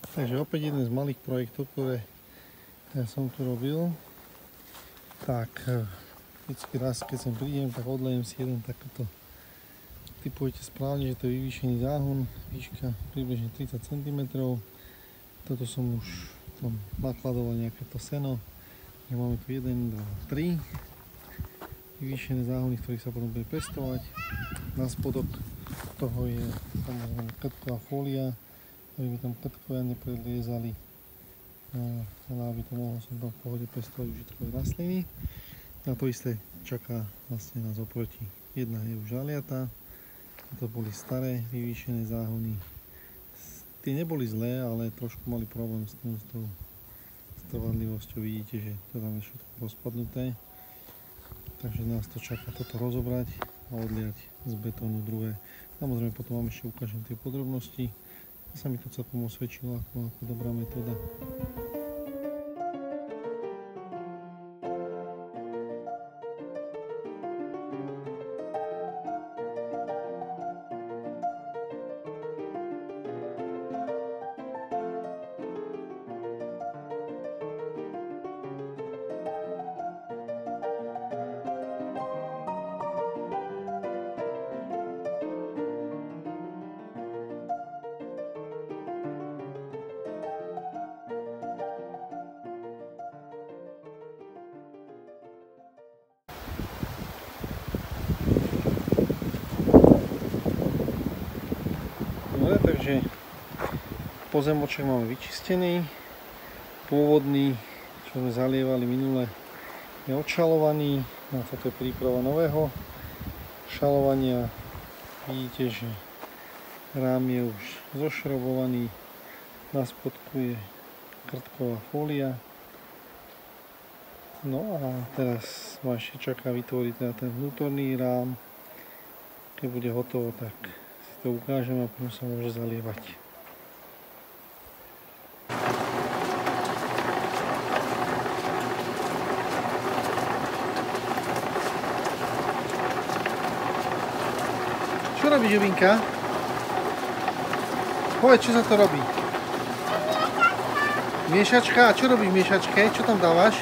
Takže opäť jeden z malých projektov, ktoré ja som tu robil. Tak, vždycky raz, keď sem prídem, tak odlejem si jeden takýto. Typujete správne, že to je vyvýšený záhon, výška približne 30 cm. Toto som už tam nakladoval nejaké to seno. Máme tu 1, 2, 3 vyvýšené záhony, ktorých sa potom bude pestovať. Na spodok toho je samozrejme krtková fólia, aby mi tam krtkovia nepredliezali, aby to mohol som tam v pohode pestovať užitkové rastliny. A to isté čaká vlastne nás oproti. Jedna je už zaliatá, to boli staré vyvýšené záhony. Tie neboli zlé, ale trošku mali problém s tou trvanlivosťou. Vidíte, že to tam je všetko rozpadnuté. Takže nás to čaká toto rozobrať a odliať z betónu druhé. Samozrejme potom vám ešte ukážem tie podrobnosti. Sa mi to celkom osvedčilo ako dobrá metóda. Takže pozemoček máme vyčistený, pôvodný, čo sme zalievali minule, je odšalovaný, a toto je príprava nového šalovania. Vidíte, že rám je už zošrobovaný, na spodku je krtková fólia. No a teraz ma ešte čaká vytvoriť teda ten vnútorný rám. Keď bude hotovo, tak to ukážem a potom sa môže zalievať. Čo robíš, Jubinka? Povedz, čo sa to robí? Miešačka? A čo robíš v miešačke? Čo tam dávaš?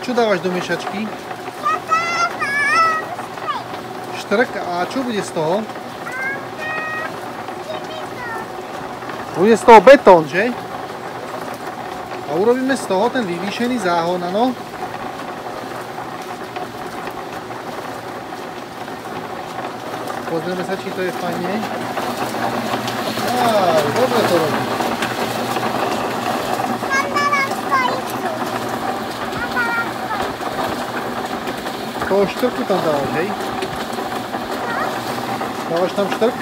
Čo dávaš do miešačky? Štrk. A čo bude z toho? Bude z toho betón, že? A urobíme z toho ten vyvýšený záhon, áno? Pozrieme sa, či to je fajne. Dobre to robí. Toho štrku tam dávaš, hej? Dávaš tam štrk?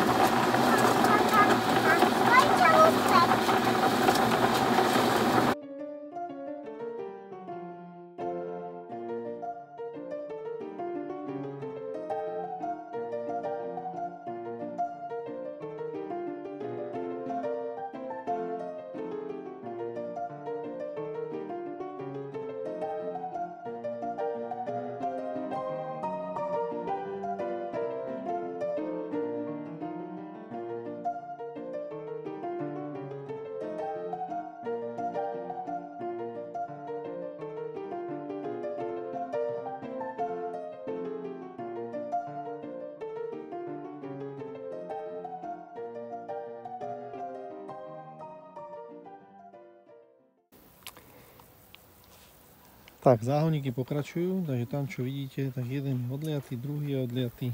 Tak, záhonníky pokračujú, takže tam čo vidíte, tak jeden je odliatý, druhý je odliatý.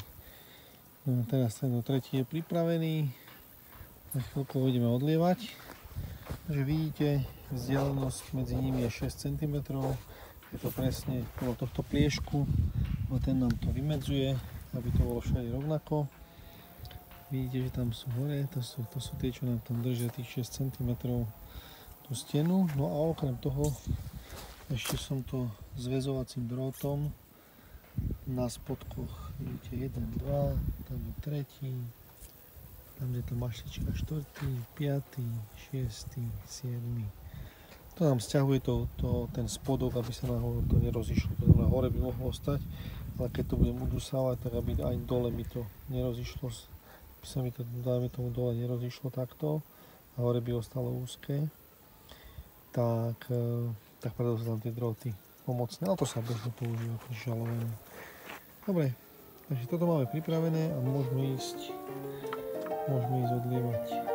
No a teraz ten tretí je pripravený. Za chvíľku budeme odlievať. Takže vidíte, vzdialenosť medzi nimi je 6 cm. Je to presne okolo tohto pliešku, no ten nám to vymedzuje, aby to bolo všade rovnako. Vidíte, že tam sú hore, to sú tie, čo nám tam držia tých 6 cm tú stenu. No a okrem toho ešte som to zväzovacím drôtom na spodkoch, vidíte 1, 2, tam je tretí, tam je to mašlička 4., 5., 6., 7. To nám stiahuje ten spodok, aby sa nahore to nerozišlo, pretože na hore by mohlo stať, ale keď to budem udusávať, tak aby aj dole mi to nerozišlo, by sa mi to, dáme tomu dole nerozišlo takto a hore by ostalo úzke. tak preto sú tam tie drôty pomocné, ale to sa bežne používa pri žalovaní. Dobre, takže toto máme pripravené a môžeme ísť odlievať.